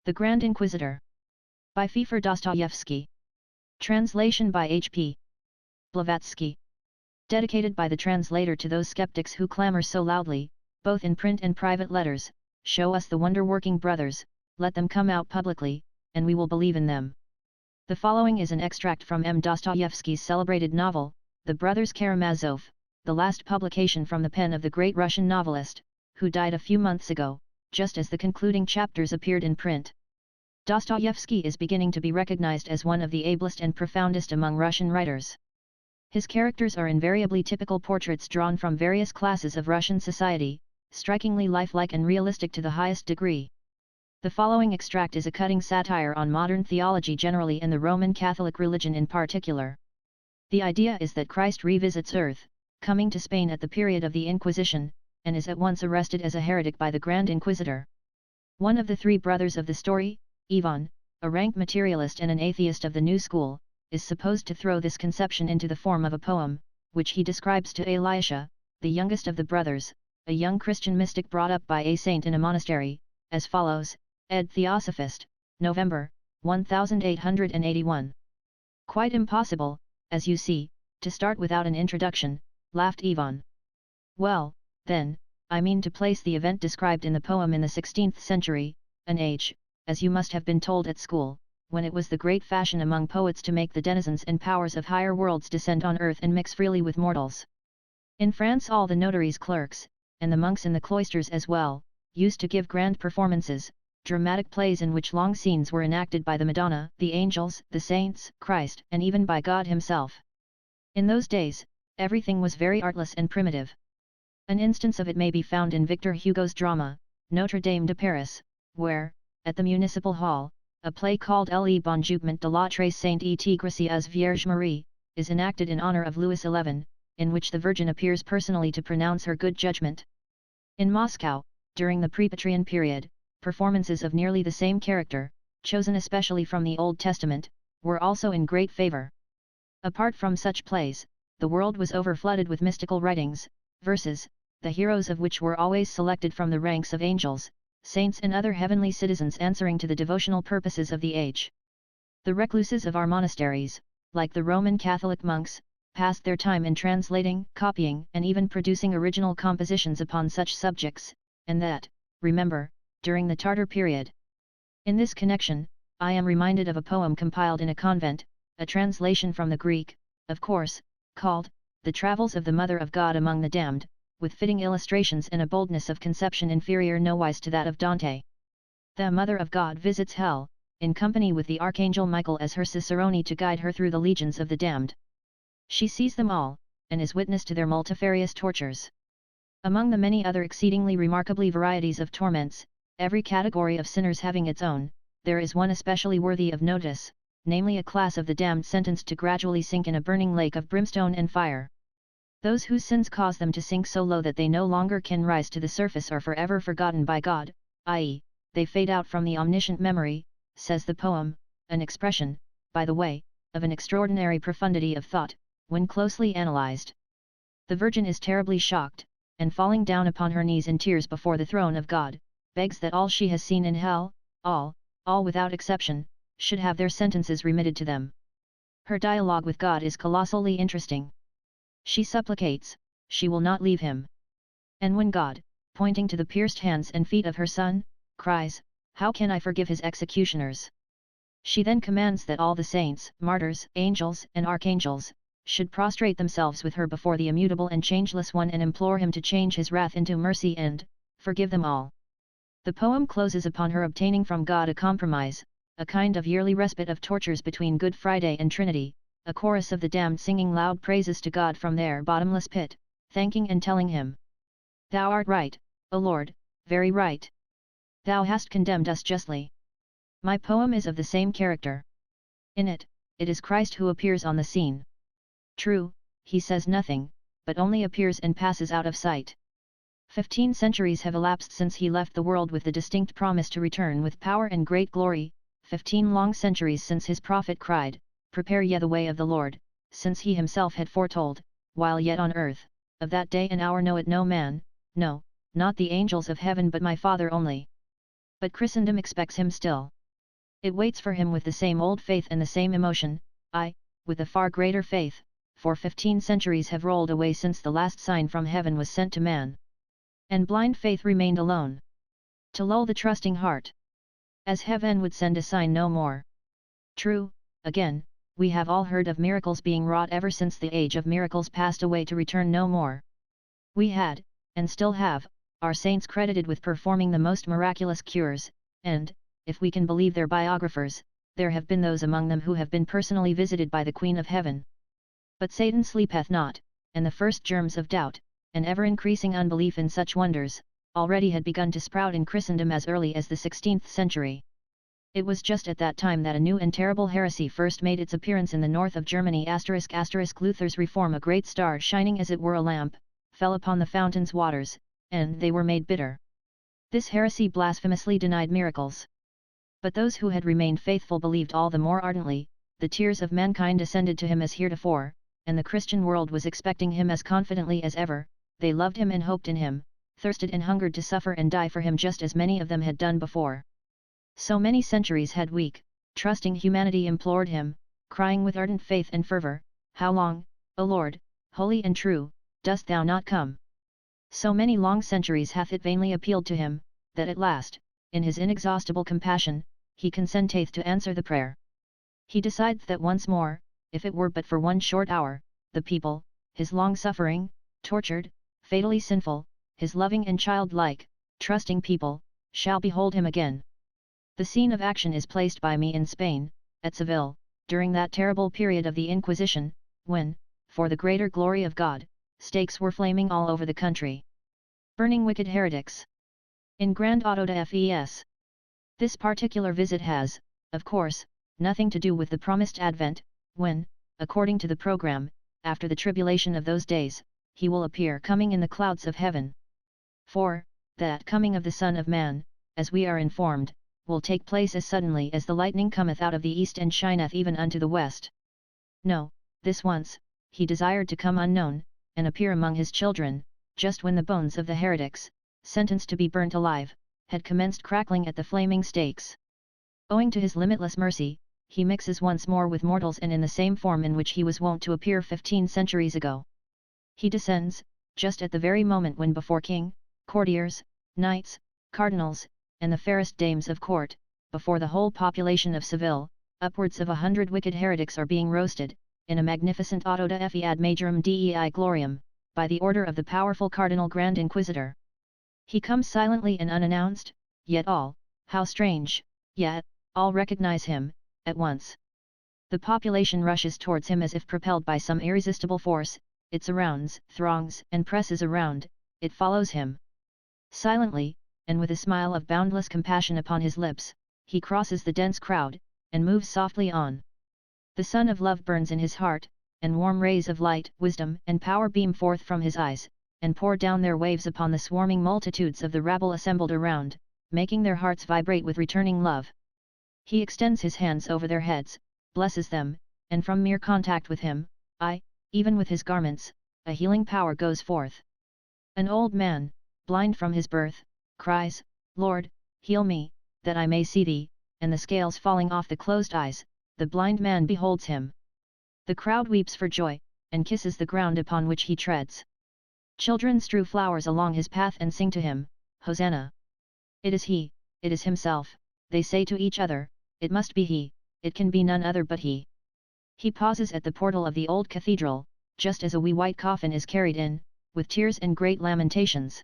The Grand Inquisitor. By Fyodor Dostoyevsky. Translation by H.P. Blavatsky. Dedicated by the translator to those skeptics who clamor so loudly, both in print and private letters, show us the wonder-working brothers, let them come out publicly, and we will believe in them. The following is an extract from M. Dostoyevsky's celebrated novel, The Brothers Karamazov, the last publication from the pen of the great Russian novelist, who died a few months ago, just as the concluding chapters appeared in print. Dostoyevsky is beginning to be recognized as one of the ablest and profoundest among Russian writers. His characters are invariably typical portraits drawn from various classes of Russian society, strikingly lifelike and realistic to the highest degree. The following extract is a cutting satire on modern theology generally and the Roman Catholic religion in particular. The idea is that Christ revisits Earth, coming to Spain at the period of the Inquisition, and is at once arrested as a heretic by the Grand Inquisitor. One of the three brothers of the story, Ivan, a rank materialist and an atheist of the new school, is supposed to throw this conception into the form of a poem, which he describes to Elisha, the youngest of the brothers, a young Christian mystic brought up by a saint in a monastery, as follows: Ed Theosophist, November, 1881. Quite impossible, as you see, to start without an introduction, laughed Ivan. Well, then, I mean to place the event described in the poem in the 16th century, an age, as you must have been told at school, when it was the great fashion among poets to make the denizens and powers of higher worlds descend on earth and mix freely with mortals. In France all the notaries' clerks, and the monks in the cloisters as well, used to give grand performances, dramatic plays in which long scenes were enacted by the Madonna, the angels, the saints, Christ, and even by God himself. In those days, everything was very artless and primitive. An instance of it may be found in Victor Hugo's drama, Notre Dame de Paris, where, at the Municipal Hall, a play called Le Bon Jugement de la Très Sainte et Gracieuse Vierge Marie, is enacted in honor of Louis XI, in which the Virgin appears personally to pronounce her good judgment. In Moscow, during the pre-Petrian period, performances of nearly the same character, chosen especially from the Old Testament, were also in great favor. Apart from such plays, the world was overflooded with mystical writings, verses, the heroes of which were always selected from the ranks of angels, saints and other heavenly citizens answering to the devotional purposes of the age. The recluses of our monasteries, like the Roman Catholic monks, passed their time in translating, copying, and even producing original compositions upon such subjects, and that, remember, during the Tartar period. In this connection, I am reminded of a poem compiled in a convent, a translation from the Greek, of course, called, The Travels of the Mother of God Among the Damned, with fitting illustrations and a boldness of conception inferior nowise to that of Dante. The Mother of God visits hell, in company with the Archangel Michael as her cicerone to guide her through the legions of the damned. She sees them all, and is witness to their multifarious tortures. Among the many other exceedingly remarkably varieties of torments, every category of sinners having its own, there is one especially worthy of notice, namely a class of the damned sentenced to gradually sink in a burning lake of brimstone and fire. Those whose sins cause them to sink so low that they no longer can rise to the surface are forever forgotten by God, i.e., they fade out from the omniscient memory, says the poem, an expression, by the way, of an extraordinary profundity of thought, when closely analyzed. The Virgin is terribly shocked, and falling down upon her knees in tears before the throne of God, begs that all she has seen in hell, all without exception, should have their sentences remitted to them. Her dialogue with God is colossally interesting. She supplicates, she will not leave him. And when God, pointing to the pierced hands and feet of her Son, cries, "How can I forgive his executioners?" she then commands that all the saints, martyrs, angels, and archangels, should prostrate themselves with her before the immutable and changeless One and implore him to change his wrath into mercy and forgive them all. The poem closes upon her obtaining from God a compromise, a kind of yearly respite of tortures between Good Friday and Trinity, a chorus of the damned singing loud praises to God from their bottomless pit, thanking and telling him, "Thou art right, O Lord, very right. Thou hast condemned us justly." My poem is of the same character. In it is Christ who appears on the scene. True, he says nothing, but only appears and passes out of sight. 15 centuries have elapsed since he left the world with the distinct promise to return with power and great glory, 15 long centuries since his prophet cried, "Prepare ye the way of the Lord," since he himself had foretold, while yet on earth, of that day and hour knoweth no man, no, not the angels of heaven but my Father only. But Christendom expects him still. It waits for him with the same old faith and the same emotion, with a far greater faith, for 15 centuries have rolled away since the last sign from heaven was sent to man. And blind faith remained alone. To lull the trusting heart. As heaven would send a sign no more. True, again, we have all heard of miracles being wrought ever since the age of miracles passed away to return no more. We had, and still have, our saints credited with performing the most miraculous cures, and, if we can believe their biographers, there have been those among them who have been personally visited by the Queen of Heaven. But Satan sleepeth not, and the first germs of doubt, and ever-increasing unbelief in such wonders, already had begun to sprout in Christendom as early as the 16th century. It was just at that time that a new and terrible heresy first made its appearance in the north of Germany. *** Luther's reform, a great star shining as it were a lamp, fell upon the fountain's waters, and they were made bitter. This heresy blasphemously denied miracles. But those who had remained faithful believed all the more ardently, the tears of mankind ascended to him as heretofore, and the Christian world was expecting him as confidently as ever. They loved him and hoped in him, thirsted and hungered to suffer and die for him just as many of them had done before. So many centuries had weak, trusting humanity implored him, crying with ardent faith and fervor, "How long, O Lord, holy and true, dost thou not come?" So many long centuries hath it vainly appealed to him, that at last, in his inexhaustible compassion, he consenteth to answer the prayer. He decides that once more, if it were but for one short hour, the people, his long-suffering, tortured, fatally sinful, his loving and childlike, trusting people, shall behold him again. The scene of action is placed by me in Spain, at Seville, during that terrible period of the Inquisition, when, for the greater glory of God, stakes were flaming all over the country. Burning wicked heretics. In Grand Auto de Fes. This particular visit has, of course, nothing to do with the promised advent, when, according to the program, after the tribulation of those days, he will appear coming in the clouds of heaven. For, that coming of the Son of Man, as we are informed, will take place as suddenly as the lightning cometh out of the east and shineth even unto the west. No, this once, he desired to come unknown, and appear among his children, just when the bones of the heretics, sentenced to be burnt alive, had commenced crackling at the flaming stakes. Owing to his limitless mercy, he mixes once more with mortals and in the same form in which he was wont to appear 15 centuries ago. He descends, just at the very moment when before king, courtiers, knights, cardinals, and the fairest dames of court, before the whole population of Seville, upwards of 100 wicked heretics are being roasted, in a magnificent auto de fe ad majorem dei gloriam, by the order of the powerful Cardinal Grand Inquisitor. He comes silently and unannounced, yet all, how strange, yet, all recognize him, at once. The population rushes towards him as if propelled by some irresistible force, it surrounds, throngs, and presses around, it follows him. Silently, and with a smile of boundless compassion upon his lips, he crosses the dense crowd, and moves softly on. The sun of love burns in his heart, and warm rays of light, wisdom, and power beam forth from his eyes, and pour down their waves upon the swarming multitudes of the rabble assembled around, making their hearts vibrate with returning love. He extends his hands over their heads, blesses them, and from mere contact with him, even with his garments, a healing power goes forth. An old man, blind from his birth, cries, "Lord, heal me, that I may see thee," and the scales falling off the closed eyes, the blind man beholds him. The crowd weeps for joy, and kisses the ground upon which he treads. Children strew flowers along his path and sing to him, "Hosanna!" It is he, it is himself, they say to each other, it must be he, it can be none other but he. He pauses at the portal of the old cathedral, just as a wee white coffin is carried in, with tears and great lamentations.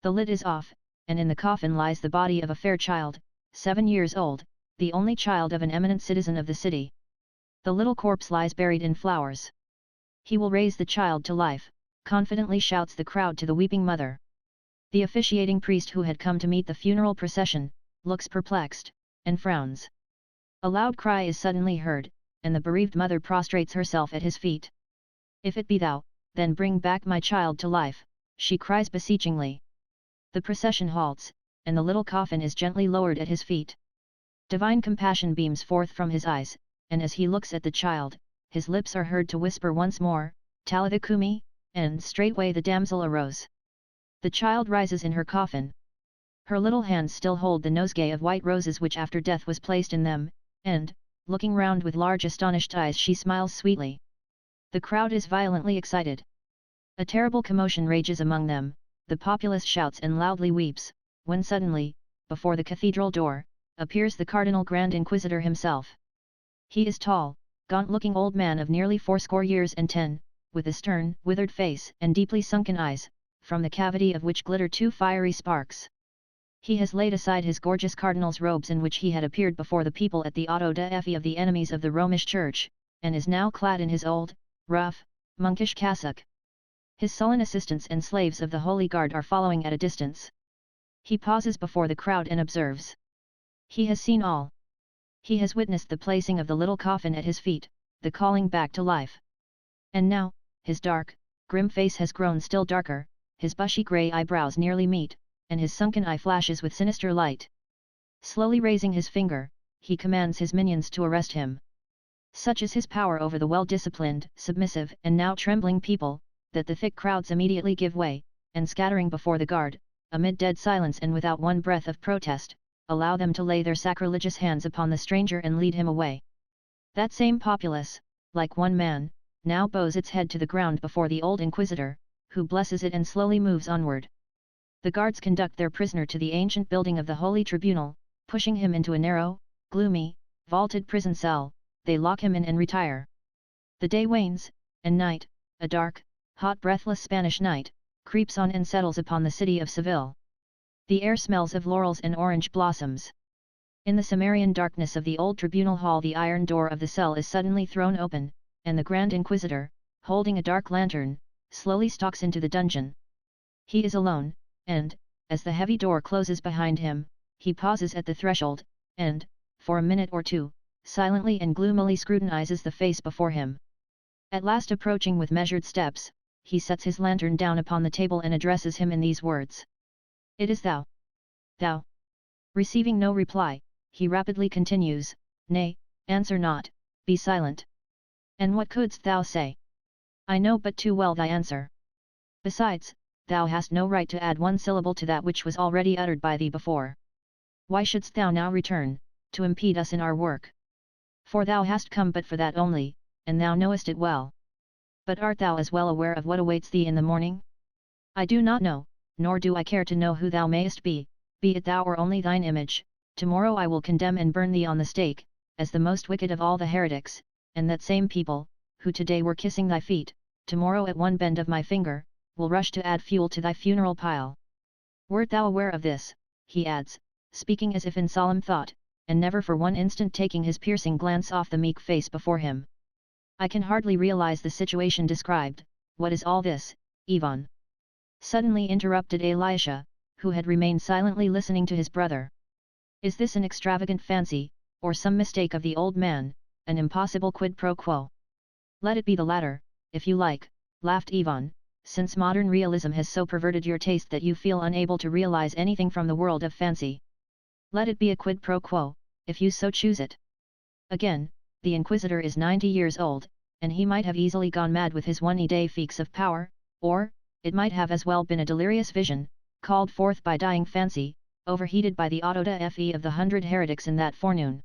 The lid is off, and in the coffin lies the body of a fair child, 7 years old, the only child of an eminent citizen of the city. The little corpse lies buried in flowers. He will raise the child to life, confidently shouts the crowd to the weeping mother. The officiating priest who had come to meet the funeral procession, looks perplexed, and frowns. A loud cry is suddenly heard, and the bereaved mother prostrates herself at his feet. "If it be thou, then bring back my child to life," she cries beseechingly. The procession halts, and the little coffin is gently lowered at his feet. Divine compassion beams forth from his eyes, and as he looks at the child, his lips are heard to whisper once more, "Talitha cumi," and straightway the damsel arose. The child rises in her coffin. Her little hands still hold the nosegay of white roses which after death was placed in them, and, looking round with large astonished eyes, she smiles sweetly. The crowd is violently excited. A terrible commotion rages among them, the populace shouts and loudly weeps, when suddenly, before the cathedral door, appears the Cardinal Grand Inquisitor himself. He is tall, gaunt-looking old man of nearly 80, with a stern, withered face and deeply sunken eyes, from the cavity of which glitter two fiery sparks. He has laid aside his gorgeous cardinal's robes in which he had appeared before the people at the auto da fe of the enemies of the Romish Church, and is now clad in his old, rough, monkish cassock. His sullen assistants and slaves of the Holy Guard are following at a distance. He pauses before the crowd and observes. He has seen all. He has witnessed the placing of the little coffin at his feet, the calling back to life. And now, his dark, grim face has grown still darker, his bushy grey eyebrows nearly meet, and his sunken eye flashes with sinister light. Slowly raising his finger, he commands his minions to arrest him. Such is his power over the well-disciplined, submissive and now trembling people, that the thick crowds immediately give way, and scattering before the guard, amid dead silence and without one breath of protest, allow them to lay their sacrilegious hands upon the stranger and lead him away. That same populace, like one man, now bows its head to the ground before the old Inquisitor, who blesses it and slowly moves onward. The guards conduct their prisoner to the ancient building of the Holy Tribunal, pushing him into a narrow, gloomy, vaulted prison cell, they lock him in and retire. The day wanes, and night, a dark, hot breathless Spanish night, creeps on and settles upon the city of Seville. The air smells of laurels and orange blossoms. In the Cimmerian darkness of the old tribunal hall the iron door of the cell is suddenly thrown open, and the Grand Inquisitor, holding a dark lantern, slowly stalks into the dungeon. He is alone, and, as the heavy door closes behind him, he pauses at the threshold, and, for a minute or two, silently and gloomily scrutinizes the face before him. At last approaching with measured steps, he sets his lantern down upon the table and addresses him in these words. "It is thou. Thou." Receiving no reply, he rapidly continues, "Nay, answer not, be silent. And what couldst thou say? I know but too well thy answer. Besides, thou hast no right to add one syllable to that which was already uttered by thee before. Why shouldst thou now return, to impede us in our work? For thou hast come but for that only, and thou knowest it well. But art thou as well aware of what awaits thee in the morning? I do not know, nor do I care to know who thou mayest be it thou or only thine image. Tomorrow I will condemn and burn thee on the stake, as the most wicked of all the heretics, and that same people, who today were kissing thy feet, tomorrow at one bend of my finger, will rush to add fuel to thy funeral pile. Wert thou aware of this," he adds, speaking as if in solemn thought, and never for one instant taking his piercing glance off the meek face before him. "I can hardly realize the situation described. What is all this, Ivan?" suddenly interrupted Elisha, who had remained silently listening to his brother. "Is this an extravagant fancy, or some mistake of the old man, an impossible quid pro quo?" "Let it be the latter, if you like," laughed Ivan, "since modern realism has so perverted your taste that you feel unable to realize anything from the world of fancy. Let it be a quid pro quo, if you so choose it. Again, the Inquisitor is 90 years old, and he might have easily gone mad with his one-day feats of power, or, it might have as well been a delirious vision, called forth by dying fancy, overheated by the auto da fe of the 100 heretics in that forenoon.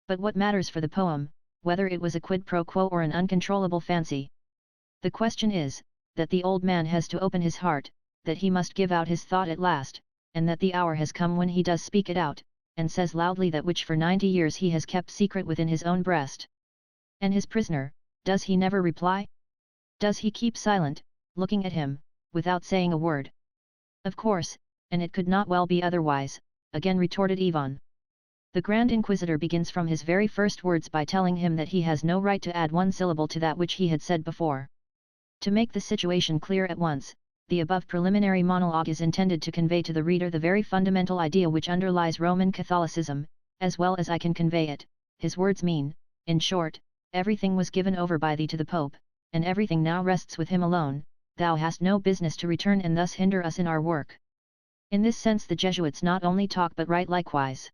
But what matters for the poem, whether it was a quid pro quo or an uncontrollable fancy? The question is, that the old man has to open his heart, that he must give out his thought at last, and that the hour has come when he does speak it out, and says loudly that which for 90 years he has kept secret within his own breast. And his prisoner, does he never reply? Does he keep silent, looking at him, without saying a word? Of course, and it could not well be otherwise, again retorted Ivan. The Grand Inquisitor begins from his very first words by telling him that he has no right to add one syllable to that which he had said before. To make the situation clear at once, the above preliminary monologue is intended to convey to the reader the very fundamental idea which underlies Roman Catholicism, as well as I can convey it. His words mean, in short, everything was given over by thee to the Pope, and everything now rests with him alone. Thou hast no business to return and thus hinder us in our work. In this sense the Jesuits not only talk but write likewise.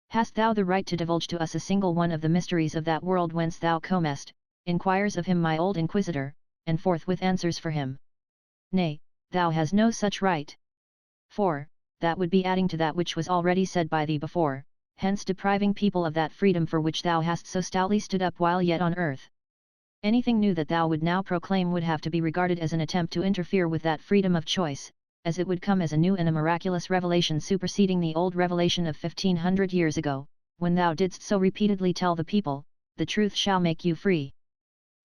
Hast thou the right to divulge to us a single one of the mysteries of that world whence thou comest? Inquires of him my old Inquisitor, and forthwith answers for him. Nay, thou hast no such right. For, that would be adding to that which was already said by thee before, hence depriving people of that freedom for which thou hast so stoutly stood up while yet on earth. Anything new that thou would now proclaim would have to be regarded as an attempt to interfere with that freedom of choice, as it would come as a new and a miraculous revelation superseding the old revelation of 1500 years ago, when thou didst so repeatedly tell the people, the truth shall make you free.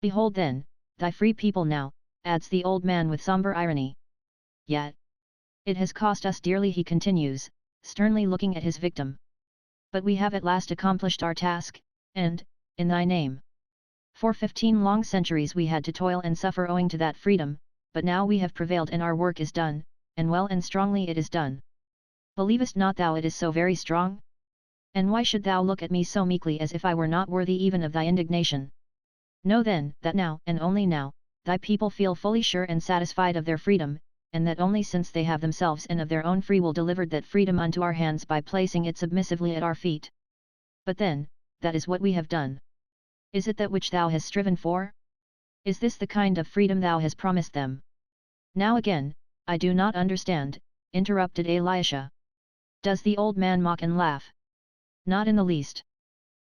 Behold then, thy free people now, adds the old man with somber irony. Yet, it has cost us dearly, he continues, sternly looking at his victim. But we have at last accomplished our task, and, in thy name. For 15 long centuries we had to toil and suffer owing to that freedom, but now we have prevailed and our work is done, and well and strongly it is done. Believest not thou it is so very strong? And why should thou look at me so meekly as if I were not worthy even of thy indignation? Know then, that now, and only now, thy people feel fully sure and satisfied of their freedom, and that only since they have themselves and of their own free will delivered that freedom unto our hands by placing it submissively at our feet. But then, that is what we have done. Is it that which thou hast striven for? Is this the kind of freedom thou hast promised them? Now again, I do not understand, interrupted Elisha. Does the old man mock and laugh? Not in the least.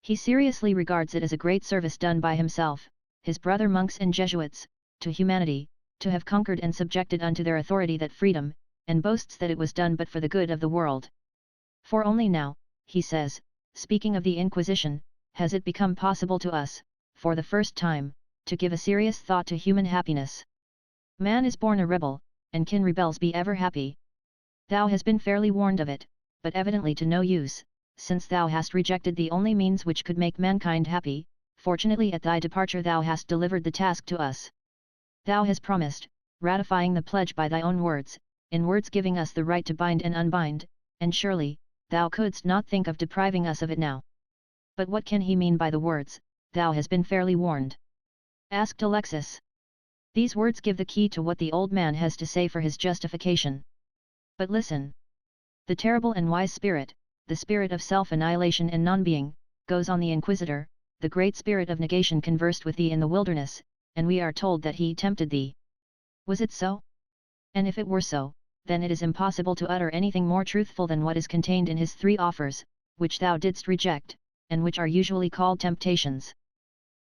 He seriously regards it as a great service done by himself, his brother monks and Jesuits, to humanity, to have conquered and subjected unto their authority that freedom, and boasts that it was done but for the good of the world. For only now, he says, speaking of the Inquisition, has it become possible to us, for the first time, to give a serious thought to human happiness. Man is born a rebel, and can rebels be ever happy? Thou hast been fairly warned of it, but evidently to no use, since thou hast rejected the only means which could make mankind happy. Fortunately at thy departure thou hast delivered the task to us. Thou hast promised, ratifying the pledge by thy own words, in words giving us the right to bind and unbind, and surely, thou couldst not think of depriving us of it now. But what can he mean by the words, thou hast been fairly warned? Asked Alexis. These words give the key to what the old man has to say for his justification. But listen. The terrible and wise spirit, the spirit of self-annihilation and non-being, goes on the Inquisitor, the great spirit of negation conversed with thee in the wilderness, and we are told that he tempted thee. Was it so? And if it were so, then it is impossible to utter anything more truthful than what is contained in his 3 offers, which thou didst reject, and which are usually called temptations.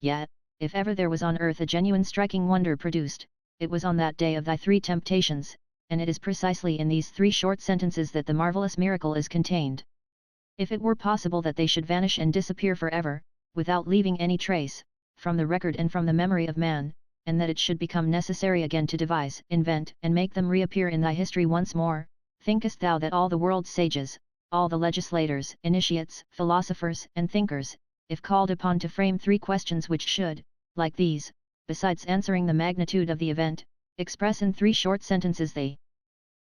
Yet, if ever there was on earth a genuine striking wonder produced, it was on that day of thy 3 temptations, and it is precisely in these 3 short sentences that the marvelous miracle is contained. If it were possible that they should vanish and disappear forever, without leaving any trace, from the record and from the memory of man, and that it should become necessary again to devise, invent, and make them reappear in thy history once more, thinkest thou that all the world's sages, all the legislators, initiates, philosophers, and thinkers, if called upon to frame 3 questions which should, like these, besides answering the magnitude of the event, express in 3 short sentences the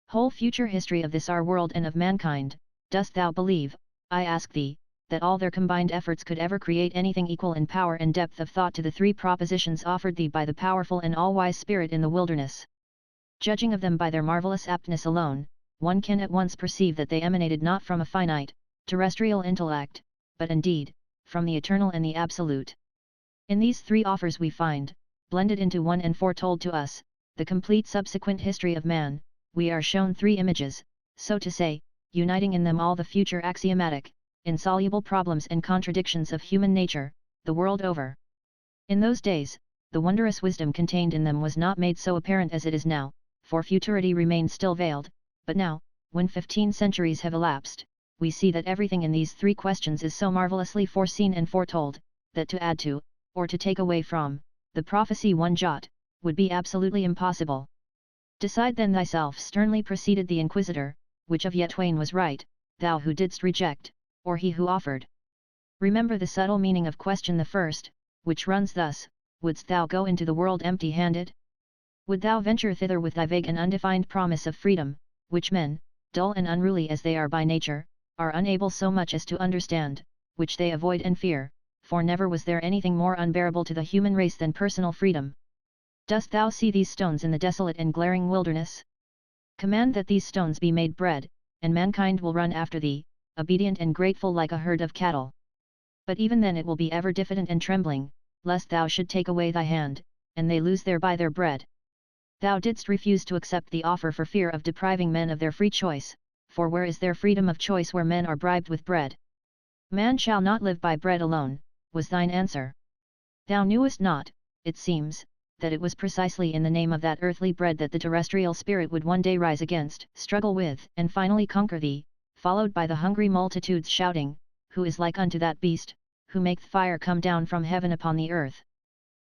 whole future history of this our world and of mankind, dost thou believe, I ask thee, that all their combined efforts could ever create anything equal in power and depth of thought to the 3 propositions offered thee by the powerful and all-wise Spirit in the wilderness? Judging of them by their marvelous aptness alone, one can at once perceive that they emanated not from a finite, terrestrial intellect, but indeed, from the eternal and the absolute. In these 3 offers we find, blended into one and foretold to us, the complete subsequent history of man. We are shown 3 images, so to say, uniting in them all the future axiomatic, insoluble problems and contradictions of human nature, the world over. In those days, the wondrous wisdom contained in them was not made so apparent as it is now, for futurity remained still veiled, but now, when 15 centuries have elapsed, we see that everything in these 3 questions is so marvelously foreseen and foretold, that to add to, or to take away from, the prophecy one jot, would be absolutely impossible. Decide then thyself, sternly proceeded the Inquisitor, which of yet twain was right, thou who didst reject, or he who offered. Remember the subtle meaning of question the first, which runs thus, wouldst thou go into the world empty-handed? Would thou venture thither with thy vague and undefined promise of freedom, which men, dull and unruly as they are by nature, are unable so much as to understand, which they avoid and fear, for never was there anything more unbearable to the human race than personal freedom? Dost thou see these stones in the desolate and glaring wilderness? Command that these stones be made bread, and mankind will run after thee, obedient and grateful like a herd of cattle. But even then it will be ever diffident and trembling, lest thou should take away thy hand, and they lose thereby their bread. Thou didst refuse to accept the offer for fear of depriving men of their free choice, for where is there freedom of choice where men are bribed with bread? Man shall not live by bread alone, was thine answer. Thou knewest not, it seems, that it was precisely in the name of that earthly bread that the terrestrial spirit would one day rise against, struggle with, and finally conquer thee, followed by the hungry multitudes shouting, Who is like unto that beast, who maketh fire come down from heaven upon the earth?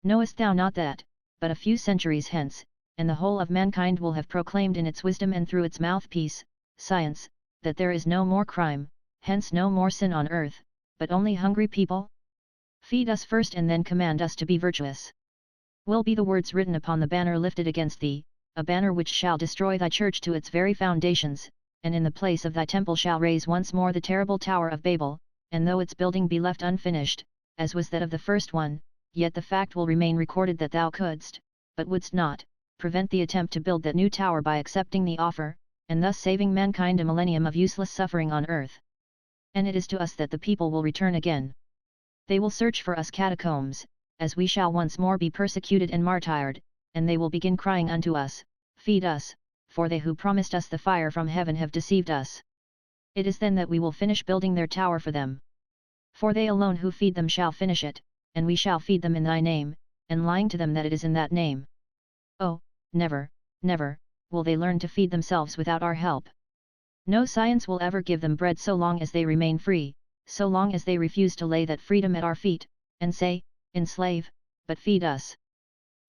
Knowest thou not that, but a few centuries hence, and the whole of mankind will have proclaimed in its wisdom and through its mouthpiece, science, that there is no more crime, hence no more sin on earth, but only hungry people? Feed us first and then command us to be virtuous. Will be the words written upon the banner lifted against thee, a banner which shall destroy thy church to its very foundations, and in the place of thy temple shall raise once more the terrible Tower of Babel, and though its building be left unfinished, as was that of the first one, yet the fact will remain recorded that thou couldst, but wouldst not, prevent the attempt to build that new tower by accepting the offer, and thus saving mankind a millennium of useless suffering on earth. And it is to us that the people will return again. They will search for us catacombs, as we shall once more be persecuted and martyred, and they will begin crying unto us, Feed us, for they who promised us the fire from heaven have deceived us. It is then that we will finish building their tower for them. For they alone who feed them shall finish it, and we shall feed them in thy name, and lying to them that it is in that name. Oh, never, never, will they learn to feed themselves without our help. No science will ever give them bread so long as they remain free, so long as they refuse to lay that freedom at our feet, and say, Enslave, but feed us.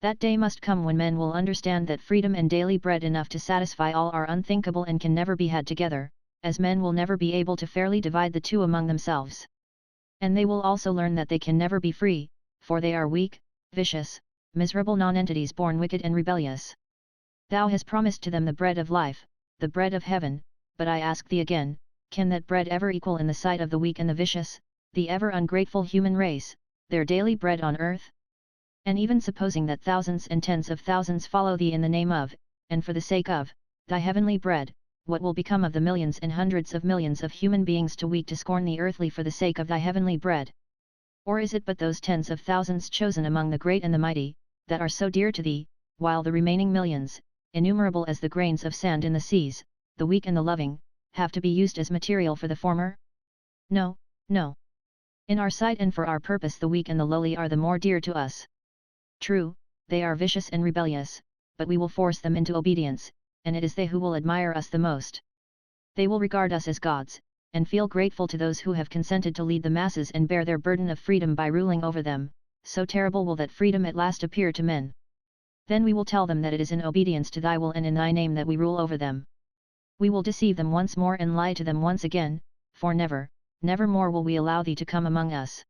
That day must come when men will understand that freedom and daily bread enough to satisfy all are unthinkable and can never be had together, as men will never be able to fairly divide the two among themselves. And they will also learn that they can never be free, for they are weak, vicious, miserable nonentities born wicked and rebellious. Thou hast promised to them the bread of life, the bread of heaven, but I ask thee again, can that bread ever equal in the sight of the weak and the vicious, the ever ungrateful human race, their daily bread on earth? And even supposing that thousands and tens of thousands follow thee in the name of, and for the sake of, thy heavenly bread, what will become of the millions and hundreds of millions of human beings too weak to scorn the earthly for the sake of thy heavenly bread? Or is it but those tens of thousands chosen among the great and the mighty, that are so dear to thee, while the remaining millions, innumerable as the grains of sand in the seas, the weak and the loving, have to be used as material for the former? No, no. In our sight and for our purpose the weak and the lowly are the more dear to us. True, they are vicious and rebellious, but we will force them into obedience, and it is they who will admire us the most. They will regard us as gods, and feel grateful to those who have consented to lead the masses and bear their burden of freedom by ruling over them, so terrible will that freedom at last appear to men. Then we will tell them that it is in obedience to thy will and in thy name that we rule over them. We will deceive them once more and lie to them once again, for never, never more will we allow thee to come among us.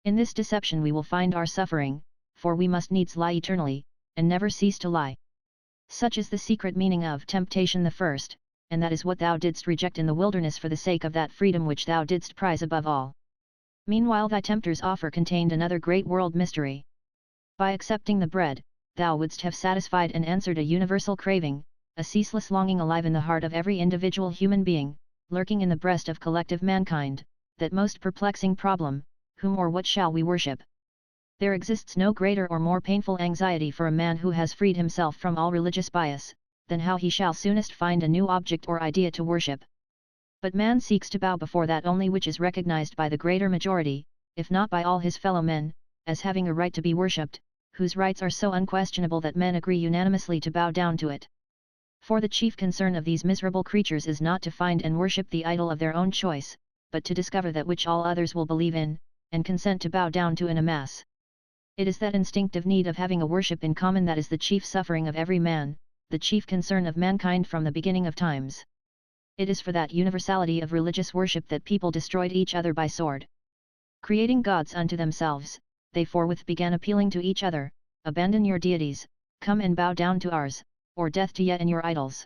In this deception we will find our suffering, for we must needs lie eternally, and never cease to lie. Such is the secret meaning of temptation the first, and that is what thou didst reject in the wilderness for the sake of that freedom which thou didst prize above all. Meanwhile thy tempter's offer contained another great world mystery. By accepting the bread, thou wouldst have satisfied and answered a universal craving, a ceaseless longing alive in the heart of every individual human being, lurking in the breast of collective mankind, that most perplexing problem, whom or what shall we worship? There exists no greater or more painful anxiety for a man who has freed himself from all religious bias, than how he shall soonest find a new object or idea to worship. But man seeks to bow before that only which is recognized by the greater majority, if not by all his fellow men, as having a right to be worshipped, whose rights are so unquestionable that men agree unanimously to bow down to it. For the chief concern of these miserable creatures is not to find and worship the idol of their own choice, but to discover that which all others will believe in, and consent to bow down to in a mass. It is that instinctive need of having a worship in common that is the chief suffering of every man, the chief concern of mankind from the beginning of times. It is for that universality of religious worship that people destroyed each other by sword. Creating gods unto themselves, they forthwith began appealing to each other, abandon your deities, come and bow down to ours, or death to ye and your idols.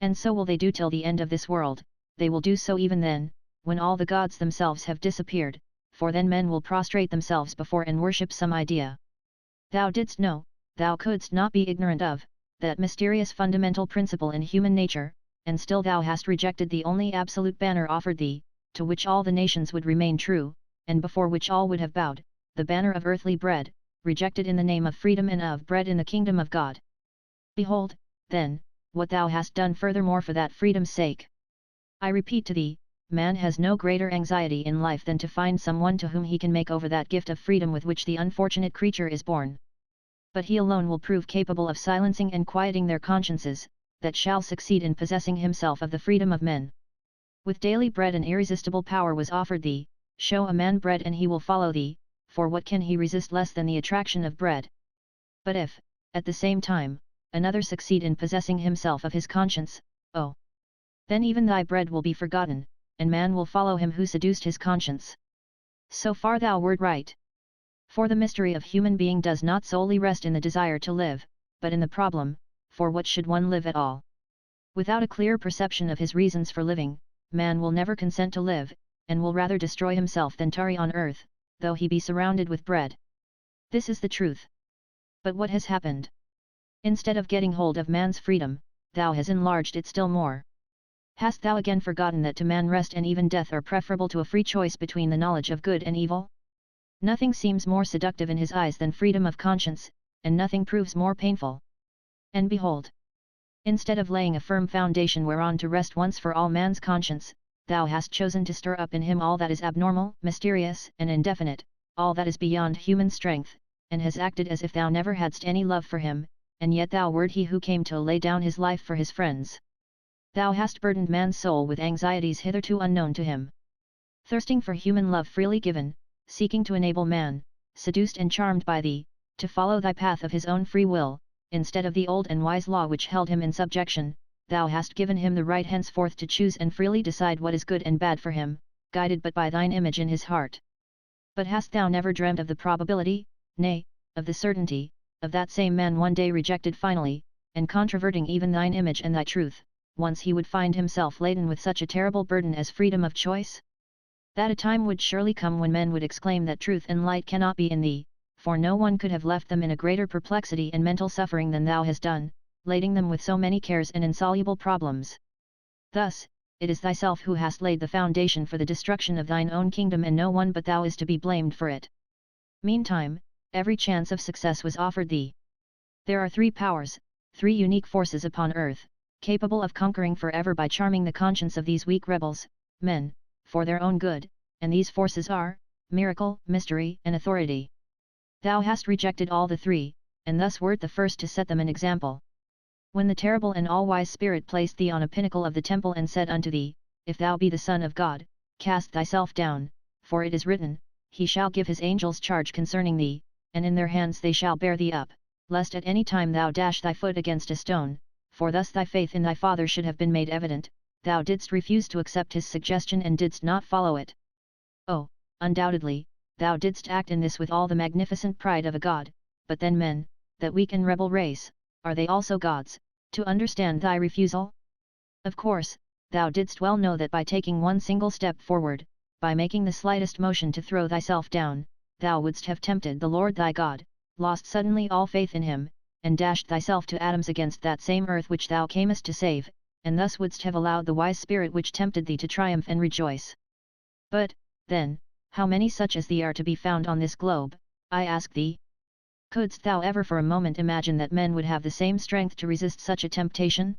And so will they do till the end of this world, they will do so even then, when all the gods themselves have disappeared, for then men will prostrate themselves before and worship some idea. Thou didst know, thou couldst not be ignorant of, that mysterious fundamental principle in human nature, and still thou hast rejected the only absolute banner offered thee, to which all the nations would remain true, and before which all would have bowed, the banner of earthly bread, rejected in the name of freedom and of bread in the kingdom of God. Behold, then, what thou hast done furthermore for that freedom's sake. I repeat to thee, man has no greater anxiety in life than to find someone to whom he can make over that gift of freedom with which the unfortunate creature is born. But he alone will prove capable of silencing and quieting their consciences, that shall succeed in possessing himself of the freedom of men. With daily bread an irresistible power was offered thee, show a man bread and he will follow thee, for what can he resist less than the attraction of bread? But if, at the same time, another succeed in possessing himself of his conscience, oh! then even thy bread will be forgotten, and man will follow him who seduced his conscience. So far thou wert right. For the mystery of human being does not solely rest in the desire to live, but in the problem, for what should one live at all? Without a clear perception of his reasons for living, man will never consent to live, and will rather destroy himself than tarry on earth, though he be surrounded with bread. This is the truth. But what has happened? Instead of getting hold of man's freedom, thou hast enlarged it still more. Hast thou again forgotten that to man rest and even death are preferable to a free choice between the knowledge of good and evil? Nothing seems more seductive in his eyes than freedom of conscience, and nothing proves more painful. And behold! Instead of laying a firm foundation whereon to rest once for all man's conscience, thou hast chosen to stir up in him all that is abnormal, mysterious, and indefinite, all that is beyond human strength, and has acted as if thou never hadst any love for him, and yet thou wert he who came to lay down his life for his friends. Thou hast burdened man's soul with anxieties hitherto unknown to him. Thirsting for human love freely given, seeking to enable man, seduced and charmed by thee, to follow thy path of his own free will, instead of the old and wise law which held him in subjection, thou hast given him the right henceforth to choose and freely decide what is good and bad for him, guided but by thine image in his heart. But hast thou never dreamt of the probability, nay, of the certainty, of that same man one day rejected finally, and controverting even thine image and thy truth, once he would find himself laden with such a terrible burden as freedom of choice? That a time would surely come when men would exclaim that truth and light cannot be in thee, for no one could have left them in a greater perplexity and mental suffering than thou hast done, lading them with so many cares and insoluble problems. Thus, it is thyself who hast laid the foundation for the destruction of thine own kingdom, and no one but thou is to be blamed for it. Meantime, every chance of success was offered thee. There are three powers, three unique forces upon earth, capable of conquering forever by charming the conscience of these weak rebels, men, for their own good, and these forces are, miracle, mystery, and authority. Thou hast rejected all the three, and thus wert the first to set them an example. When the terrible and all-wise Spirit placed thee on a pinnacle of the temple and said unto thee, If thou be the Son of God, cast thyself down, for it is written, He shall give his angels charge concerning thee, and in their hands they shall bear thee up, lest at any time thou dash thy foot against a stone, for thus thy faith in thy Father should have been made evident, thou didst refuse to accept his suggestion and didst not follow it. Oh, undoubtedly, thou didst act in this with all the magnificent pride of a god, but then men, that weak and rebel race, are they also gods, to understand thy refusal? Of course, thou didst well know that by taking one single step forward, by making the slightest motion to throw thyself down, thou wouldst have tempted the Lord thy God, lost suddenly all faith in him, and dashed thyself to atoms against that same earth which thou camest to save, and thus wouldst have allowed the wise spirit which tempted thee to triumph and rejoice. But, then, how many such as thee are to be found on this globe, I ask thee? Couldst thou ever for a moment imagine that men would have the same strength to resist such a temptation?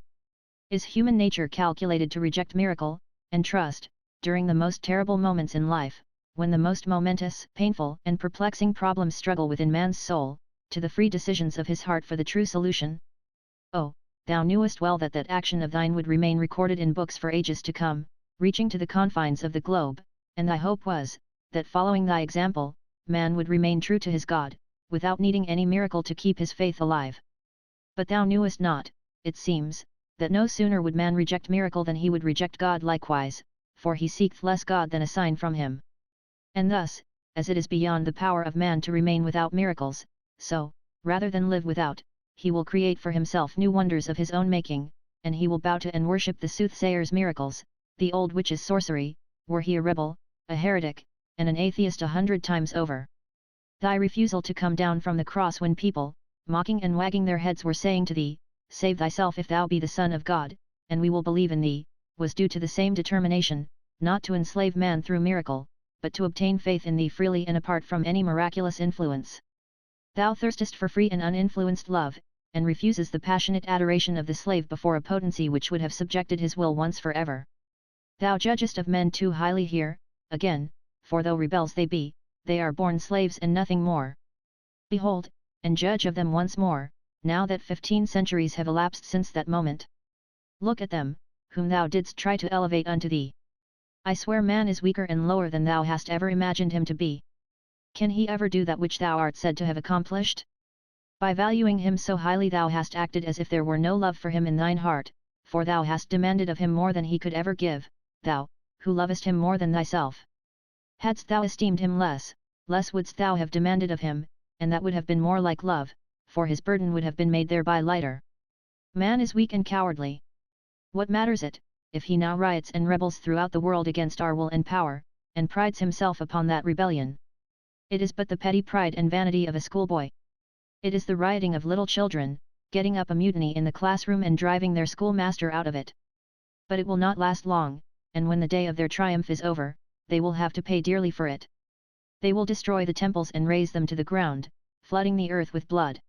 Is human nature calculated to reject miracle, and trust, during the most terrible moments in life, when the most momentous, painful, and perplexing problems struggle within man's soul, to the free decisions of his heart for the true solution? Oh, thou knewest well that that action of thine would remain recorded in books for ages to come, reaching to the confines of the globe, and thy hope was, that following thy example, man would remain true to his God, without needing any miracle to keep his faith alive. But thou knewest not, it seems, that no sooner would man reject miracle than he would reject God likewise, for he seeketh less God than a sign from him. And thus, as it is beyond the power of man to remain without miracles, so, rather than live without, he will create for himself new wonders of his own making, and he will bow to and worship the soothsayer's miracles, the old witch's sorcery, were he a rebel, a heretic, and an atheist 100 times over. Thy refusal to come down from the cross when people, mocking and wagging their heads, were saying to thee, Save thyself if thou be the Son of God, and we will believe in thee, was due to the same determination, not to enslave man through miracle, but to obtain faith in thee freely and apart from any miraculous influence. Thou thirstest for free and uninfluenced love, and refuses the passionate adoration of the slave before a potency which would have subjected his will once for ever. Thou judgest of men too highly here, again, for though rebels they be, they are born slaves and nothing more. Behold, and judge of them once more, now that 15 centuries have elapsed since that moment. Look at them, whom thou didst try to elevate unto thee. I swear man is weaker and lower than thou hast ever imagined him to be. Can he ever do that which thou art said to have accomplished? By valuing him so highly thou hast acted as if there were no love for him in thine heart, for thou hast demanded of him more than he could ever give, thou, who lovest him more than thyself. Hadst thou esteemed him less, less wouldst thou have demanded of him, and that would have been more like love, for his burden would have been made thereby lighter. Man is weak and cowardly. What matters it, if he now riots and rebels throughout the world against our will and power, and prides himself upon that rebellion? It is but the petty pride and vanity of a schoolboy. It is the rioting of little children, getting up a mutiny in the classroom and driving their schoolmaster out of it. But it will not last long, and when the day of their triumph is over, they will have to pay dearly for it. They will destroy the temples and raze them to the ground, flooding the earth with blood.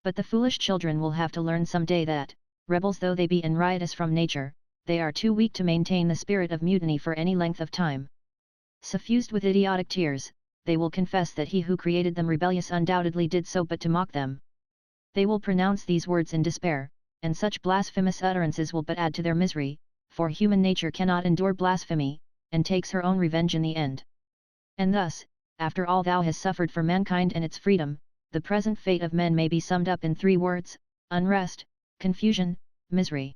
But the foolish children will have to learn some day that, rebels though they be and riotous from nature, they are too weak to maintain the spirit of mutiny for any length of time. Suffused with idiotic tears, they will confess that he who created them rebellious undoubtedly did so but to mock them. They will pronounce these words in despair, and such blasphemous utterances will but add to their misery, for human nature cannot endure blasphemy, and takes her own revenge in the end. And thus, after all thou hast suffered for mankind and its freedom, the present fate of men may be summed up in 3 words: unrest, confusion, misery.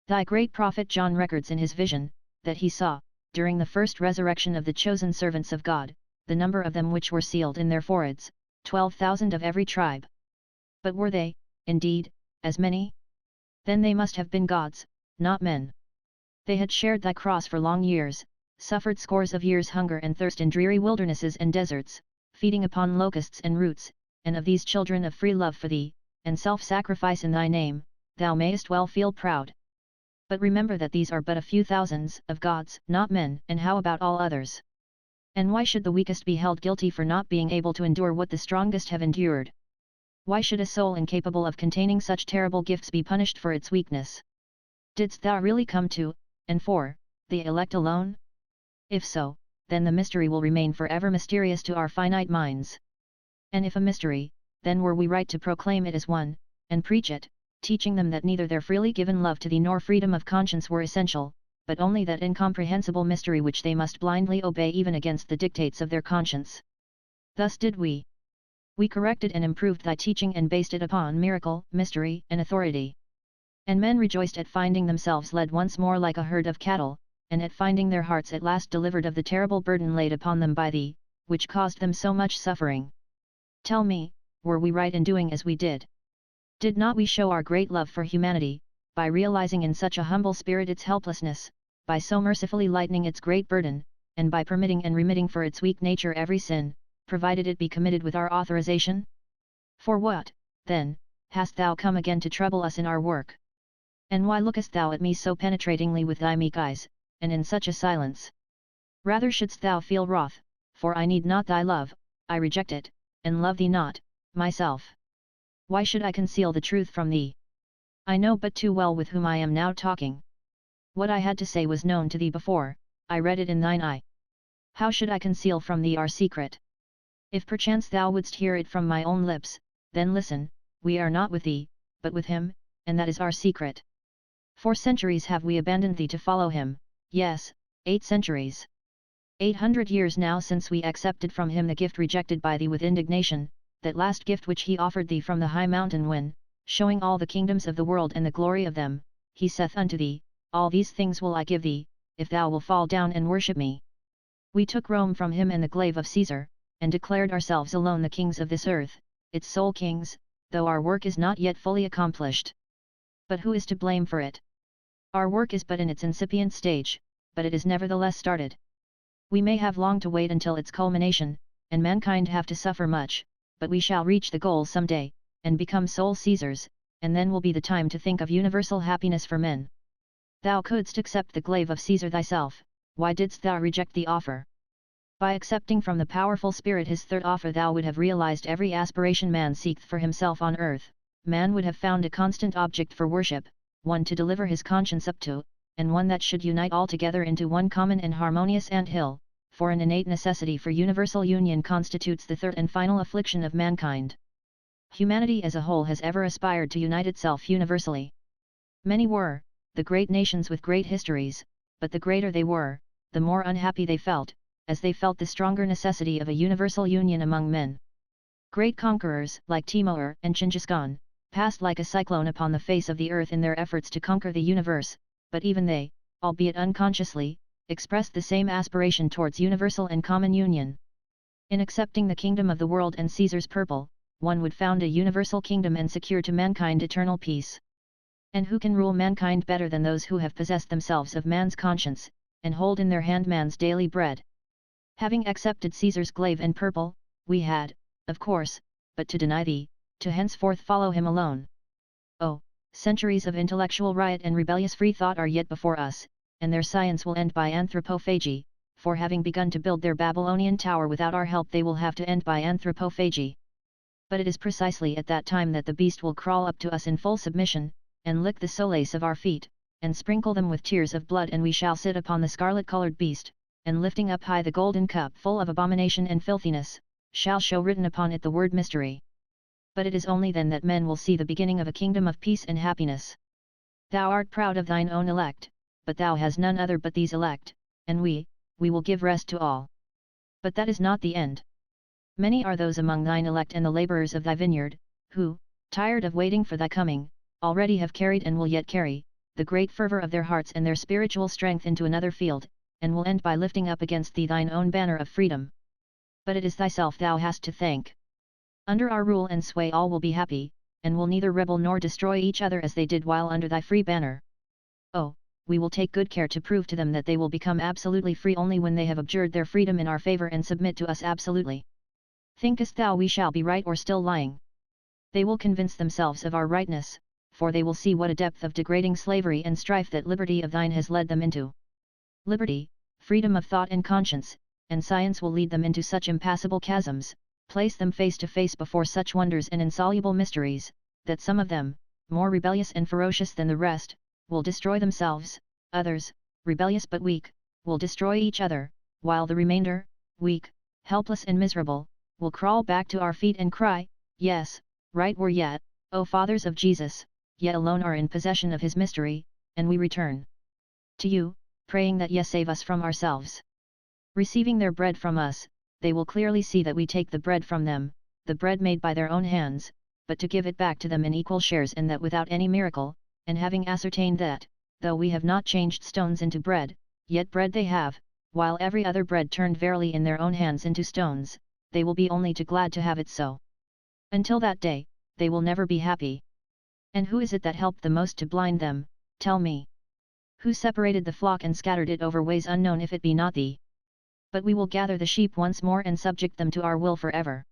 Thy great prophet John records in his vision, that he saw, during the first resurrection of the chosen servants of God, the number of them which were sealed in their foreheads, 12,000 of every tribe. But were they, indeed, as many? Then they must have been gods, not men. They had shared thy cross for long years, suffered scores of years hunger and thirst in dreary wildernesses and deserts, feeding upon locusts and roots, and of these children of free love for thee, and self-sacrifice in thy name, thou mayest well feel proud. But remember that these are but a few thousands of gods, not men, and how about all others? And why should the weakest be held guilty for not being able to endure what the strongest have endured? Why should a soul incapable of containing such terrible gifts be punished for its weakness? Didst thou really come to, and for, the elect alone? If so, then the mystery will remain forever mysterious to our finite minds. And if a mystery, then were we right to proclaim it as one, and preach it, teaching them that neither their freely given love to thee nor freedom of conscience were essential, but only that incomprehensible mystery which they must blindly obey even against the dictates of their conscience. Thus did we. We corrected and improved thy teaching and based it upon miracle, mystery, and authority. And men rejoiced at finding themselves led once more like a herd of cattle, and at finding their hearts at last delivered of the terrible burden laid upon them by thee, which caused them so much suffering. Tell me, were we right in doing as we did? Did not we show our great love for humanity, by realizing in such a humble spirit its helplessness, by so mercifully lightening its great burden, and by permitting and remitting for its weak nature every sin, provided it be committed with our authorization? For what, then, hast thou come again to trouble us in our work? And why lookest thou at me so penetratingly with thy meek eyes, and in such a silence? Rather shouldst thou feel wroth, for I need not thy love, I reject it, and love thee not, myself. Why should I conceal the truth from thee? I know but too well with whom I am now talking. What I had to say was known to thee before, I read it in thine eye. How should I conceal from thee our secret? If perchance thou wouldst hear it from my own lips, then listen, we are not with thee, but with him, and that is our secret. 4 centuries have we abandoned thee to follow him, yes, 8 centuries. 800 years now since we accepted from him the gift rejected by thee with indignation, that last gift which he offered thee from the high mountain when, showing all the kingdoms of the world and the glory of them, he saith unto thee, all these things will I give thee, if thou will fall down and worship me. We took Rome from him and the glaive of Caesar, and declared ourselves alone the kings of this earth, its sole kings, though our work is not yet fully accomplished. But who is to blame for it? Our work is but in its incipient stage, but it is nevertheless started. We may have long to wait until its culmination, and mankind have to suffer much, but we shall reach the goal some day, and become sole Caesars, and then will be the time to think of universal happiness for men. Thou couldst accept the glaive of Caesar thyself, why didst thou reject the offer? By accepting from the powerful spirit his third offer thou would have realized every aspiration man seeketh for himself on earth, man would have found a constant object for worship, one to deliver his conscience up to, and one that should unite all together into one common and harmonious ant-hill, for an innate necessity for universal union constitutes the third and final affliction of mankind. Humanity as a whole has ever aspired to unite itself universally. Many were the great nations with great histories, but the greater they were, the more unhappy they felt, as they felt the stronger necessity of a universal union among men. Great conquerors, like Timur and Genghis Khan, passed like a cyclone upon the face of the earth in their efforts to conquer the universe, but even they, albeit unconsciously, expressed the same aspiration towards universal and common union. In accepting the kingdom of the world and Caesar's purple, one would found a universal kingdom and secure to mankind eternal peace. And who can rule mankind better than those who have possessed themselves of man's conscience, and hold in their hand man's daily bread? Having accepted Caesar's glaive and purple, we had, of course, but to deny thee, to henceforth follow him alone. Oh, centuries of intellectual riot and rebellious free thought are yet before us, and their science will end by anthropophagy, for having begun to build their Babylonian tower without our help they will have to end by anthropophagy. But it is precisely at that time that the beast will crawl up to us in full submission, and lick the soles of our feet, and sprinkle them with tears of blood, and we shall sit upon the scarlet-colored beast, and lifting up high the golden cup full of abomination and filthiness, shall show written upon it the word mystery. But it is only then that men will see the beginning of a kingdom of peace and happiness. Thou art proud of thine own elect, but thou hast none other but these elect, and we will give rest to all. But that is not the end. Many are those among thine elect and the labourers of thy vineyard, who, tired of waiting for thy coming, already have carried and will yet carry, the great fervour of their hearts and their spiritual strength into another field, and will end by lifting up against thee thine own banner of freedom. But it is thyself thou hast to thank. Under our rule and sway all will be happy, and will neither rebel nor destroy each other as they did while under thy free banner. Oh, we will take good care to prove to them that they will become absolutely free only when they have abjured their freedom in our favour and submit to us absolutely. Thinkest thou we shall be right or still lying? They will convince themselves of our rightness, for they will see what a depth of degrading slavery and strife that liberty of thine has led them into. Liberty, freedom of thought and conscience, and science will lead them into such impassable chasms, place them face to face before such wonders and insoluble mysteries, that some of them, more rebellious and ferocious than the rest, will destroy themselves, others, rebellious but weak, will destroy each other, while the remainder, weak, helpless and miserable, will crawl back to our feet and cry, yes, right we're yet, O fathers of Jesus, yet alone are in possession of his mystery, and we return to you, praying that ye save us from ourselves. Receiving their bread from us, they will clearly see that we take the bread from them, the bread made by their own hands, but to give it back to them in equal shares, and that without any miracle, and having ascertained that, though we have not changed stones into bread, yet bread they have, while every other bread turned verily in their own hands into stones, they will be only too glad to have it so. Until that day, they will never be happy. And who is it that helped the most to blind them, tell me? Who separated the flock and scattered it over ways unknown if it be not thee? But we will gather the sheep once more and subject them to our will forever.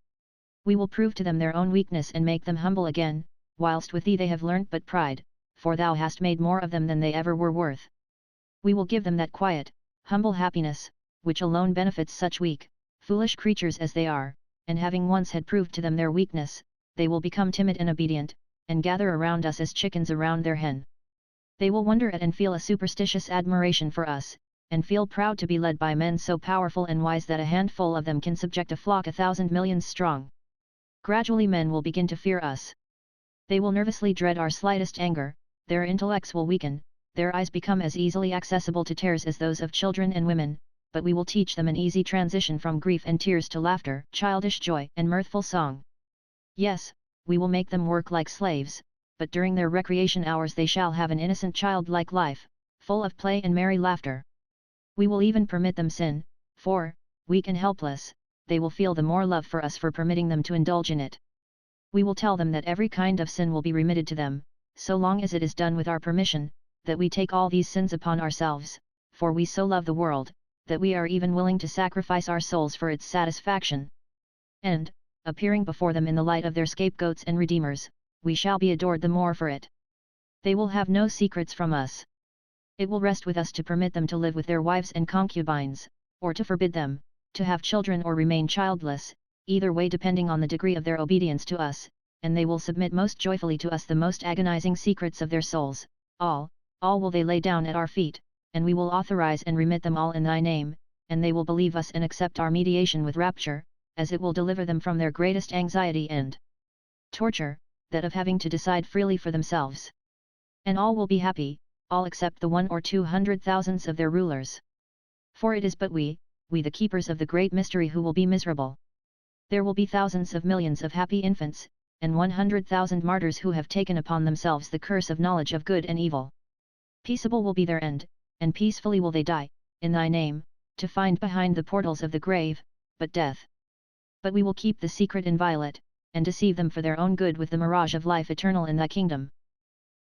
We will prove to them their own weakness and make them humble again, whilst with thee they have learnt but pride, for thou hast made more of them than they ever were worth. We will give them that quiet, humble happiness, which alone benefits such weak, foolish creatures as they are, and having once had proved to them their weakness, they will become timid and obedient, and gather around us as chickens around their hen. They will wonder at and feel a superstitious admiration for us, and feel proud to be led by men so powerful and wise that a handful of them can subject a flock 1,000 millions strong. Gradually men will begin to fear us. They will nervously dread our slightest anger, their intellects will weaken, their eyes become as easily accessible to tears as those of children and women, but we will teach them an easy transition from grief and tears to laughter, childish joy and mirthful song. Yes, we will make them work like slaves, but during their recreation hours they shall have an innocent childlike life, full of play and merry laughter. We will even permit them sin, for, weak and helpless, they will feel the more love for us for permitting them to indulge in it. We will tell them that every kind of sin will be remitted to them, so long as it is done with our permission, that we take all these sins upon ourselves, for we so love the world, that we are even willing to sacrifice our souls for its satisfaction. And, appearing before them in the light of their scapegoats and redeemers, we shall be adored the more for it. They will have no secrets from us. It will rest with us to permit them to live with their wives and concubines, or to forbid them, to have children or remain childless, either way depending on the degree of their obedience to us, and they will submit most joyfully to us the most agonizing secrets of their souls, all, all will they lay down at our feet, and we will authorize and remit them all in thy name, and they will believe us and accept our mediation with rapture, as it will deliver them from their greatest anxiety and torture, that of having to decide freely for themselves. And all will be happy, all except the 1 or 200,000 of their rulers. For it is but we the keepers of the great mystery who will be miserable. There will be thousands of millions of happy infants, and 100,000 martyrs who have taken upon themselves the curse of knowledge of good and evil. Peaceable will be their end, and peacefully will they die, in thy name, to find behind the portals of the grave, but death. But we will keep the secret inviolate, and deceive them for their own good with the mirage of life eternal in thy kingdom.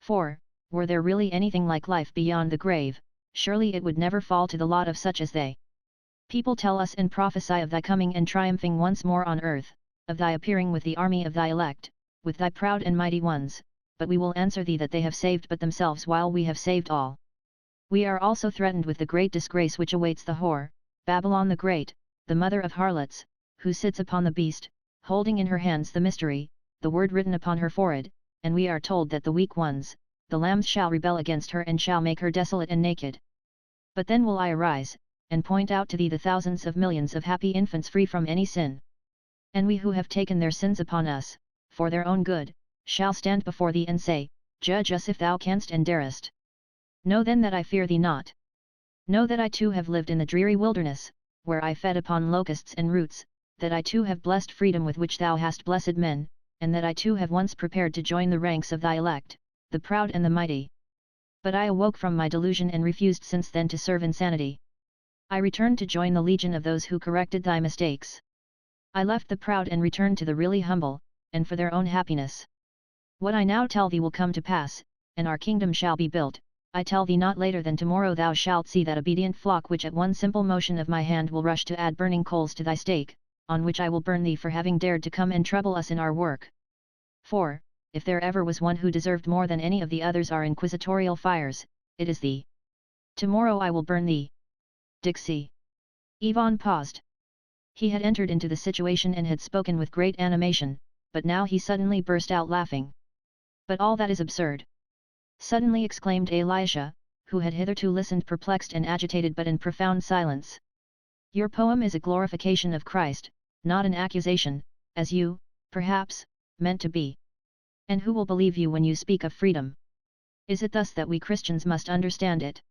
For, were there really anything like life beyond the grave, surely it would never fall to the lot of such as they. People tell us and prophesy of thy coming and triumphing once more on earth, of thy appearing with the army of thy elect, with thy proud and mighty ones, but we will answer thee that they have saved but themselves while we have saved all. We are also threatened with the great disgrace which awaits the whore, Babylon the Great, the mother of harlots, who sits upon the beast, holding in her hands the mystery, the word written upon her forehead, and we are told that the weak ones, the lambs shall rebel against her and shall make her desolate and naked. But then will I arise, and point out to thee the thousands of millions of happy infants free from any sin. And we who have taken their sins upon us, for their own good, shall stand before thee and say, Judge us if thou canst and darest. Know then that I fear thee not. Know that I too have lived in the dreary wilderness, where I fed upon locusts and roots, that I too have blessed freedom with which thou hast blessed men, and that I too have once prepared to join the ranks of thy elect, the proud and the mighty. But I awoke from my delusion and refused since then to serve insanity. I returned to join the legion of those who corrected thy mistakes. I left the proud and returned to the really humble, and for their own happiness. What I now tell thee will come to pass, and our kingdom shall be built. I tell thee not later than tomorrow thou shalt see that obedient flock which at one simple motion of my hand will rush to add burning coals to thy stake, on which I will burn thee for having dared to come and trouble us in our work. For, if there ever was one who deserved more than any of the others our inquisitorial fires, it is thee. Tomorrow I will burn thee. Dixie. Ivan paused. He had entered into the situation and had spoken with great animation, but now he suddenly burst out laughing. But all that is absurd! Suddenly exclaimed Elisha, who had hitherto listened perplexed and agitated but in profound silence. Your poem is a glorification of Christ, not an accusation, as you, perhaps, meant to be. And who will believe you when you speak of freedom? Is it thus that we Christians must understand it?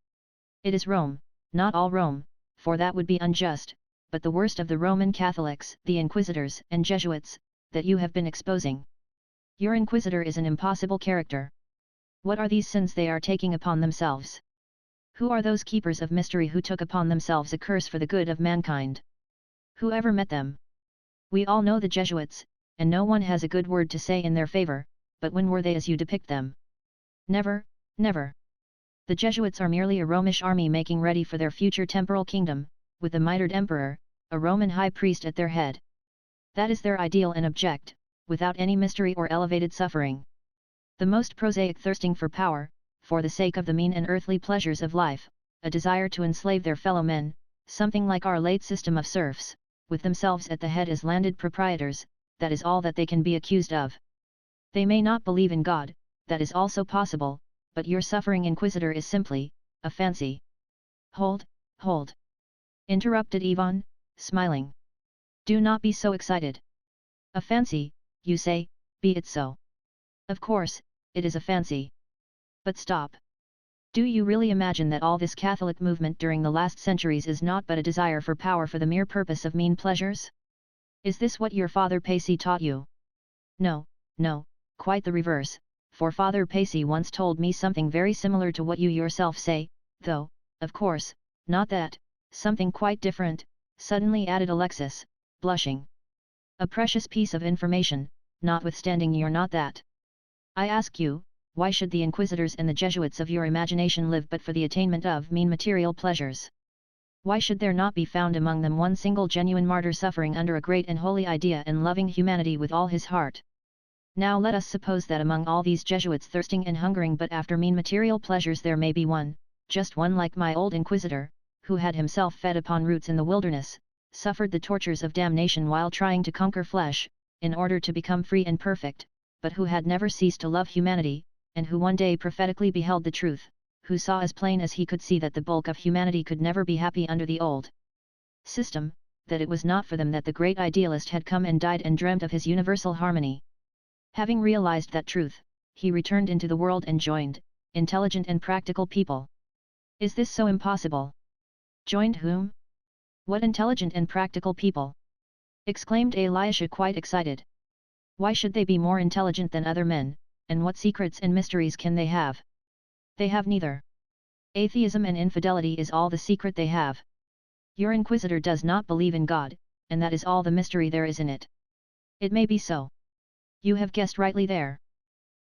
It is Rome, not all Rome, for that would be unjust, but the worst of the Roman Catholics, the Inquisitors and Jesuits, that you have been exposing. Your Inquisitor is an impossible character. What are these sins they are taking upon themselves? Who are those keepers of mystery who took upon themselves a curse for the good of mankind? Who ever met them? We all know the Jesuits, and no one has a good word to say in their favor, but when were they as you depict them? Never, never. The Jesuits are merely a Romish army making ready for their future temporal kingdom, with a mitred emperor, a Roman high priest at their head. That is their ideal and object, without any mystery or elevated suffering. The most prosaic thirsting for power, for the sake of the mean and earthly pleasures of life, a desire to enslave their fellow men, something like our late system of serfs, with themselves at the head as landed proprietors, that is all that they can be accused of. They may not believe in God, that is also possible, but your suffering Inquisitor is simply a fancy. Hold, hold! Interrupted Ivan, smiling. Do not be so excited. A fancy, you say, be it so. Of course, it is a fancy. But stop. Do you really imagine that all this Catholic movement during the last centuries is not but a desire for power for the mere purpose of mean pleasures? Is this what your Father Pacy taught you? No, no, quite the reverse, for Father Pacy once told me something very similar to what you yourself say, though, of course, not that, something quite different, suddenly added Alexis, blushing. A precious piece of information, notwithstanding you're not that. I ask you, why should the Inquisitors and the Jesuits of your imagination live but for the attainment of mean material pleasures? Why should there not be found among them one single genuine martyr suffering under a great and holy idea and loving humanity with all his heart? Now let us suppose that among all these Jesuits thirsting and hungering but after mean material pleasures there may be one, just one like my old Inquisitor, who had himself fed upon roots in the wilderness, suffered the tortures of damnation while trying to conquer flesh, in order to become free and perfect, but who had never ceased to love humanity, and who one day prophetically beheld the truth, who saw as plain as he could see that the bulk of humanity could never be happy under the old system, that it was not for them that the great idealist had come and died and dreamt of his universal harmony. Having realized that truth, he returned into the world and joined intelligent and practical people. Is this so impossible? Joined whom? What intelligent and practical people? Exclaimed Elisha, quite excited. Why should they be more intelligent than other men, and what secrets and mysteries can they have? They have neither. Atheism and infidelity is all the secret they have. Your Inquisitor does not believe in God, and that is all the mystery there is in it. It may be so. You have guessed rightly there.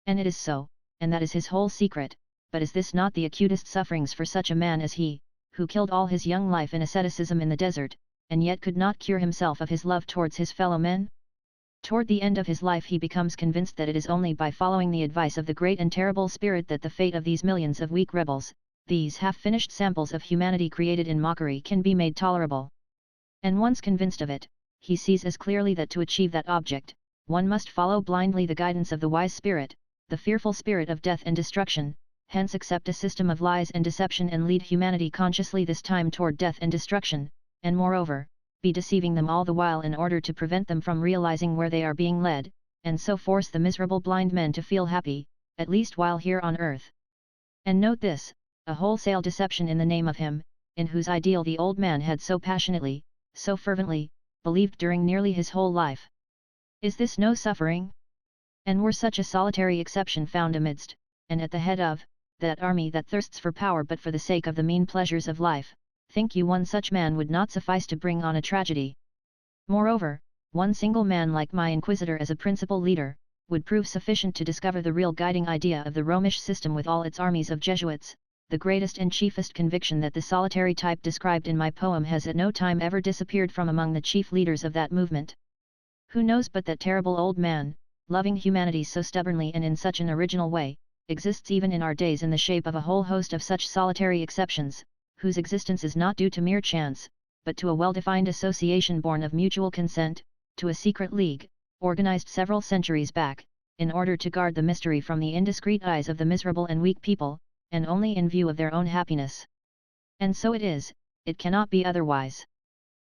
And it is so, and that is his whole secret, but is this not the acutest sufferings for such a man as he, who killed all his young life in asceticism in the desert, and yet could not cure himself of his love towards his fellow men? Toward the end of his life he becomes convinced that it is only by following the advice of the great and terrible spirit that the fate of these millions of weak rebels, these half-finished samples of humanity created in mockery, can be made tolerable. And once convinced of it, he sees as clearly that to achieve that object, one must follow blindly the guidance of the wise spirit, the fearful spirit of death and destruction, hence accept a system of lies and deception and lead humanity consciously this time toward death and destruction, and moreover, be deceiving them all the while in order to prevent them from realizing where they are being led, and so force the miserable blind men to feel happy, at least while here on earth. And note this, a wholesale deception in the name of him, in whose ideal the old man had so passionately, so fervently, believed during nearly his whole life. Is this no suffering? And were such a solitary exception found amidst, and at the head of, that army that thirsts for power but for the sake of the mean pleasures of life, think you one such man would not suffice to bring on a tragedy? Moreover, one single man like my Inquisitor as a principal leader, would prove sufficient to discover the real guiding idea of the Romish system with all its armies of Jesuits, the greatest and chiefest conviction that the solitary type described in my poem has at no time ever disappeared from among the chief leaders of that movement. Who knows but that terrible old man, loving humanity so stubbornly and in such an original way, exists even in our days in the shape of a whole host of such solitary exceptions, whose existence is not due to mere chance, but to a well-defined association born of mutual consent, to a secret league, organized several centuries back, in order to guard the mystery from the indiscreet eyes of the miserable and weak people, and only in view of their own happiness. And so it is, it cannot be otherwise.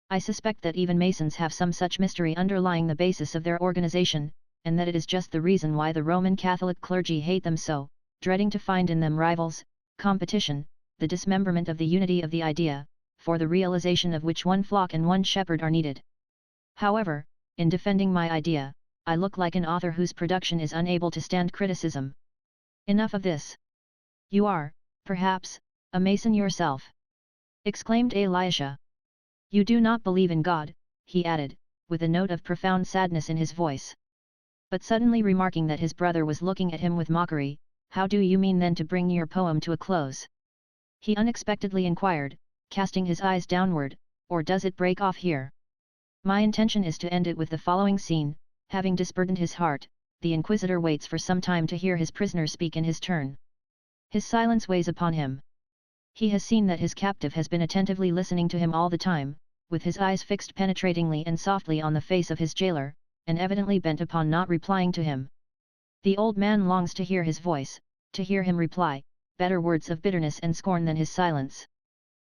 I suspect that even Masons have some such mystery underlying the basis of their organization, and that it is just the reason why the Roman Catholic clergy hate them so, dreading to find in them rivals, competition, the dismemberment of the unity of the idea, for the realization of which one flock and one shepherd are needed. However, in defending my idea, I look like an author whose production is unable to stand criticism. Enough of this. You are, perhaps, a Mason yourself. Exclaimed Elisha. You do not believe in God, he added, with a note of profound sadness in his voice. But suddenly remarking that his brother was looking at him with mockery, how do you mean then to bring your poem to a close? He unexpectedly inquired, casting his eyes downward, or does it break off here? My intention is to end it with the following scene. Having disburdened his heart, the Inquisitor waits for some time to hear his prisoner speak in his turn. His silence weighs upon him. He has seen that his captive has been attentively listening to him all the time, with his eyes fixed penetratingly and softly on the face of his jailer, and evidently bent upon not replying to him. The old man longs to hear his voice, to hear him reply, better words of bitterness and scorn than his silence.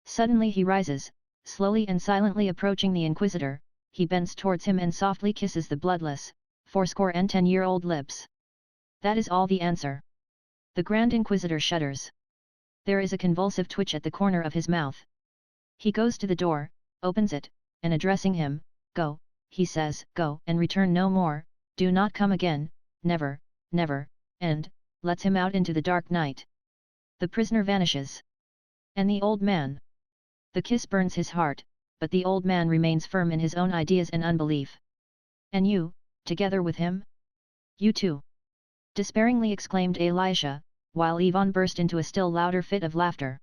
Suddenly he rises, slowly and silently approaching the Inquisitor, he bends towards him and softly kisses the bloodless, 80-and-10-year-old lips. That is all the answer. The Grand Inquisitor shudders. There is a convulsive twitch at the corner of his mouth. He goes to the door, opens it, and addressing him, "Go," he says, "go and return no more, do not come again, never, never," and lets him out into the dark night. The prisoner vanishes. And the old man? The kiss burns his heart, but the old man remains firm in his own ideas and unbelief. And you, together with him? You too? Despairingly exclaimed Elisha, while Yvonne burst into a still louder fit of laughter.